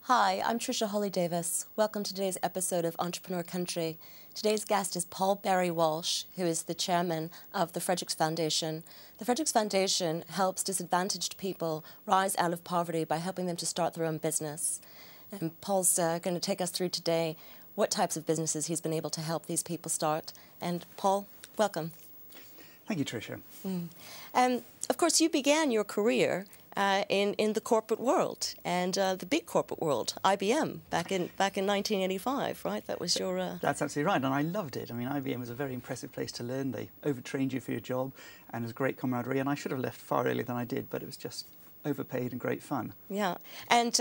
Hi, I'm Tricia Holly-Davis. Welcome to today's episode of Entrepreneur Country. Today's guest is Paul Barry-Walsh, who is the chairman of the Fredericks Foundation. The Fredericks Foundation helps disadvantaged people rise out of poverty by helping them to start their own business. And Paul's going to take us through today what types of businesses he's been able to help these people start. And Paul, welcome. Thank you, Tricia. Of course, you began your career in the corporate world and the big corporate world, IBM, back in 1985, right? That was your... That's absolutely right, and I loved it. I mean, IBM was a very impressive place to learn. They overtrained you for your job, and it was great camaraderie, and I should have left far earlier than I did, but it was just overpaid and great fun. Yeah, and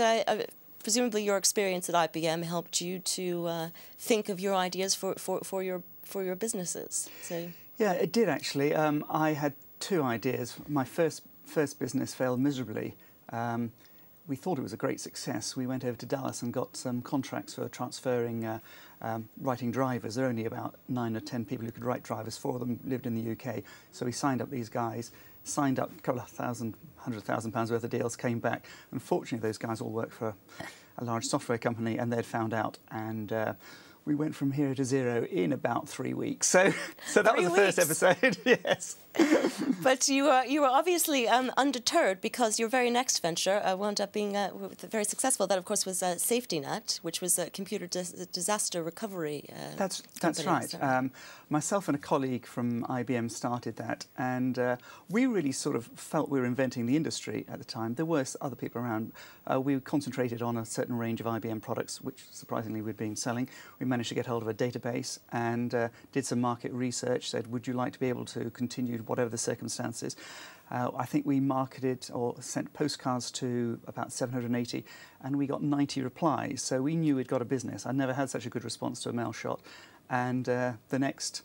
presumably your experience at IBM helped you to think of your ideas for your businesses. So. Yeah, it did actually. I had two ideas. My first business failed miserably. We thought it was a great success. We went over to Dallas and got some contracts for transferring writing drivers. There are only about 9 or 10 people who could write drivers. 4 of them lived in the UK. So we signed up these guys, signed up a couple of £100,000 worth of deals, came back. Unfortunately, those guys all worked for a large software company, and they'd found out, and we went from hero to zero in about 3 weeks. So that was the first episode, yes. But you were obviously undeterred, because your very next venture wound up being very successful. That, of course, was Safety Net, which was a computer disaster recovery That's company, right. so. Myself and a colleague from IBM started that, and we really sort of felt we were inventing the industry at the time. There were other people around. We concentrated on a certain range of IBM products, which surprisingly we'd been selling. We managed to get hold of a database and did some market research, said, would you like to be able to continue whatever the circumstances? I think we marketed or sent postcards to about 780, and we got 90 replies, so we knew we'd got a business. I'd never had such a good response to a mail shot, and the next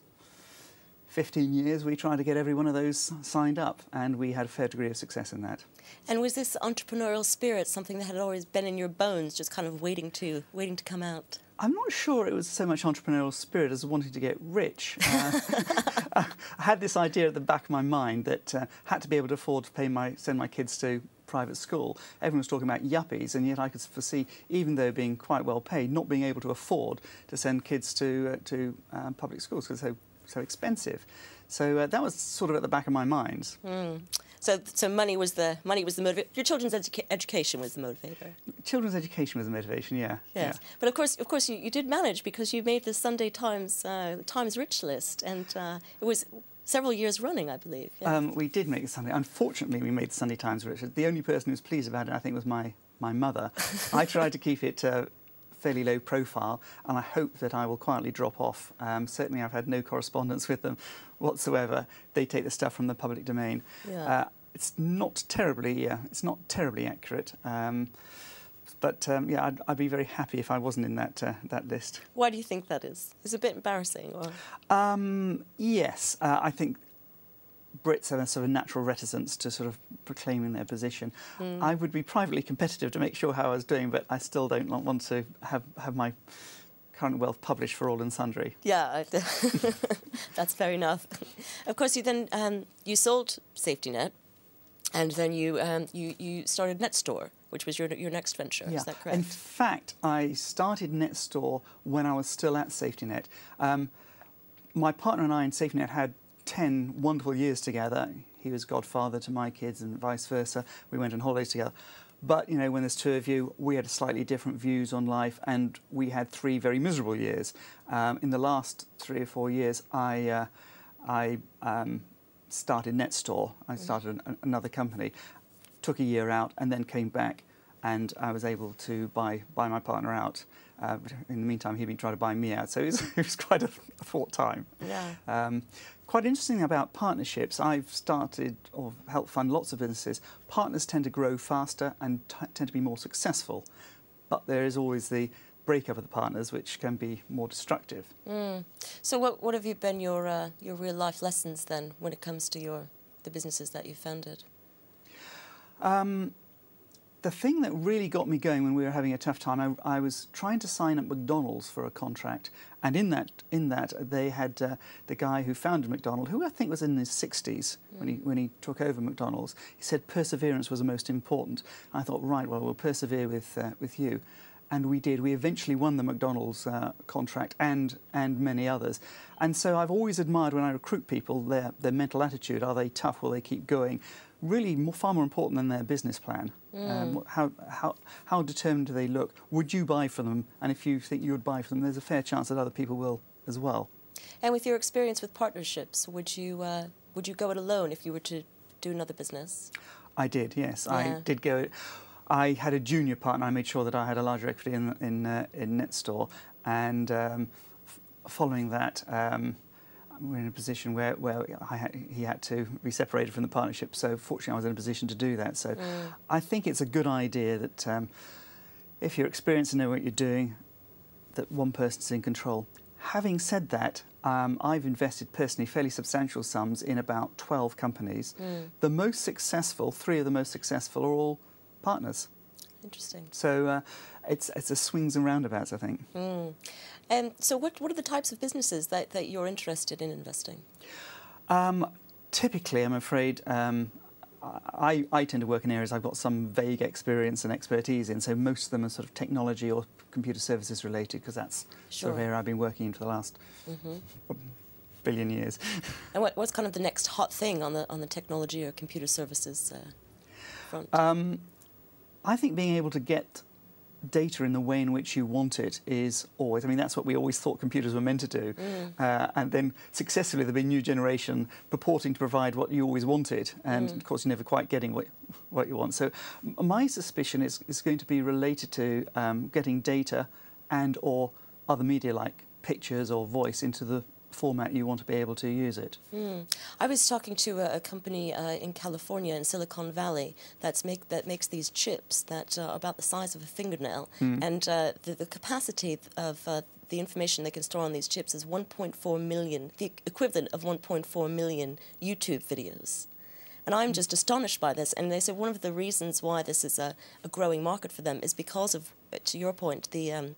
15 years we tried to get every one of those signed up, and we had a fair degree of success in that. And was this entrepreneurial spirit something that had always been in your bones, just kind of waiting to come out? I'm not sure it was so much entrepreneurial spirit as wanting to get rich. I had this idea at the back of my mind that had to be able to afford to send my kids to private school. Everyone was talking about yuppies, and yet I could foresee, even though being quite well paid, not being able to afford to send kids to public schools because they're so expensive. So that was sort of at the back of my mind. So money was the motivator. Your children's education was the motivator. Children's education was the motivation, yeah. Yes, yeah. But of course, you did manage, because you made the Sunday Times Rich list, and it was several years running, I believe. Yes. We did make the Sunday. Unfortunately, we made the Sunday Times Rich. The only person who was pleased about it, I think, was my mother. I tried to keep it fairly low profile, and I hope that I will quietly drop off. Certainly, I've had no correspondence with them whatsoever. They take the stuff from the public domain. Yeah. It's not terribly accurate. But yeah, I'd be very happy if I wasn't in that list. Why do you think that is? It's a bit embarrassing, or? Yes, I think Brits have a sort of natural reticence to sort of proclaiming their position. I would be privately competitive to make sure how I was doing, but I still don't want to have my current wealth published for all and sundry. Yeah, that's fair enough. Of course, you then you sold Safety Net, and then you started NetStore, which was your next venture. Yeah. Is that correct? In fact, I started NetStore when I was still at Safety Net. My partner and I in Safety Net had 10 wonderful years together. He was godfather to my kids and vice versa. We went on holidays together. But, you know, when there's 2 of you, we had slightly different views on life, and we had 3 very miserable years. In the last 3 or 4 years, I started NetStore. I started another company, took a year out, and then came back, and I was able to buy my partner out. In the meantime, he'd been trying to buy me out, so it was quite a fraught time. Yeah. Quite interesting about partnerships. I've started or helped fund lots of businesses. Partners tend to grow faster and tend to be more successful, but there is always the breakup of the partners, which can be more destructive. So what have been your real life lessons then, when it comes to the businesses that you founded? The thing that really got me going when we were having a tough time, I was trying to sign up McDonald's for a contract, and in that they had the guy who founded McDonald's, who I think was in his 60s when he took over McDonald's. He said perseverance was the most important. I thought, right, well, we'll persevere with you. And we did. We eventually won the McDonald's contract and many others. And so I've always admired when I recruit people, their mental attitude. Are they tough? Will they keep going? Really far more important than their business plan. How determined do they look? Would you buy from them? And if you think you would buy from them, there's a fair chance that other people will as well. And with your experience with partnerships, would you go it alone if you were to do another business? I did, yes. Yeah. I did go. I had a junior partner. I made sure that I had a larger equity in NetStore, and following that, we're in a position where he had to be separated from the partnership. So fortunately, I was in a position to do that. So I think it's a good idea that if you're experienced and know what you're doing, that one person's in control. Having said that, I've invested personally fairly substantial sums in about 12 companies. The most successful, 3 of the most successful, are all partners. Interesting. So it's a swings and roundabouts, I think. So what are the types of businesses that you're interested in investing? Typically, I'm afraid, I tend to work in areas I've got some vague experience and expertise in, so most of them are sort of technology or computer services related, because that's sort of area I've been working in for the last billion years. And what's kind of the next hot thing on the technology or computer services front? I think being able to get data in the way in which you want it is always, I mean, that's what we always thought computers were meant to do. And then successively there'll be a new generation purporting to provide what you always wanted. And of course, you're never quite getting what you want. So my suspicion is going to be related to getting data and or other media like pictures or voice into the format you want to be able to use it. I was talking to a company in California, in Silicon Valley, that makes these chips that are about the size of a fingernail, and the capacity of the information they can store on these chips is 1.4 million, the equivalent of 1.4 million YouTube videos. And I'm just astonished by this. And they said one of the reasons why this is a growing market for them is because of, to your point, the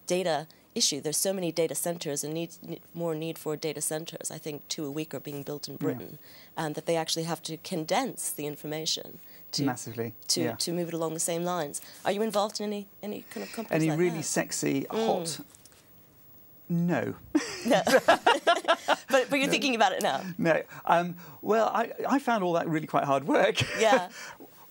data issue. There's so many data centers and more need for data centers. I think 2 a week are being built in Britain, and that they actually have to condense the information to massively to move it along the same lines. Are you involved in any kind of companies Any like really that? sexy, hot? No. No. but you're thinking about it now. No. Well, I found all that really quite hard work. Yeah.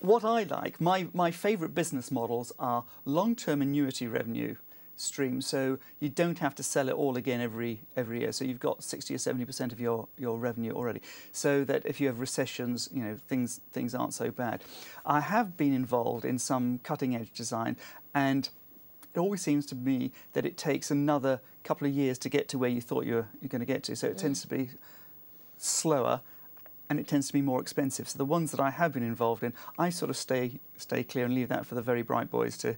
What I like, my favourite business models are long-term annuity revenue streams, so you don't have to sell it all again every year. So you've got 60 or 70% of your revenue already, so that if you have recessions, you know, things aren't so bad. I have been involved in some cutting-edge design, and it always seems to me that it takes another couple of years to get to where you thought you're going to get to. So it tends to be slower, and it tends to be more expensive. So the ones that I have been involved in, I sort of stay clear and leave that for the very bright boys to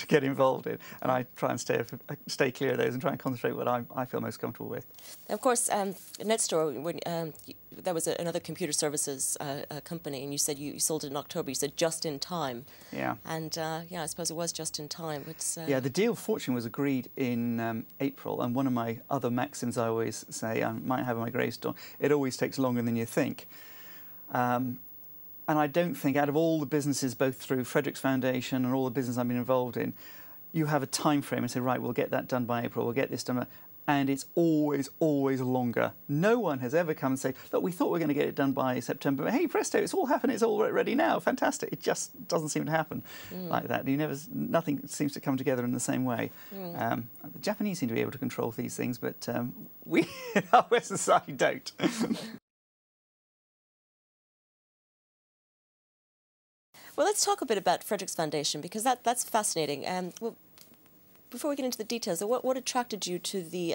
get involved in. And I try and stay clear of those and try and concentrate what I feel most comfortable with. Of course, NetStore, when, that was another computer services company, and you said you sold it in October. You said just in time. Yeah. And yeah, I suppose it was just in time. It's, yeah, the deal, fortunately, was agreed in April. And one of my other maxims I always say, I might have on my gravestone, it always takes longer than you think. And I don't think, out of all the businesses, both through Frederick's Foundation and all the business I've been involved in, you have a time frame and say, right, we'll get that done by April, we'll get this done. And it's always, always longer. No one has ever come and say, look, we thought we were going to get it done by September, but hey, presto, it's all happened, it's all ready now, fantastic. It just doesn't seem to happen like that. Nothing seems to come together in the same way. The Japanese seem to be able to control these things, but we in our Western society don't. Well, let's talk a bit about Frederick's Foundation, because that's fascinating. Well, before we get into the details, what attracted you to the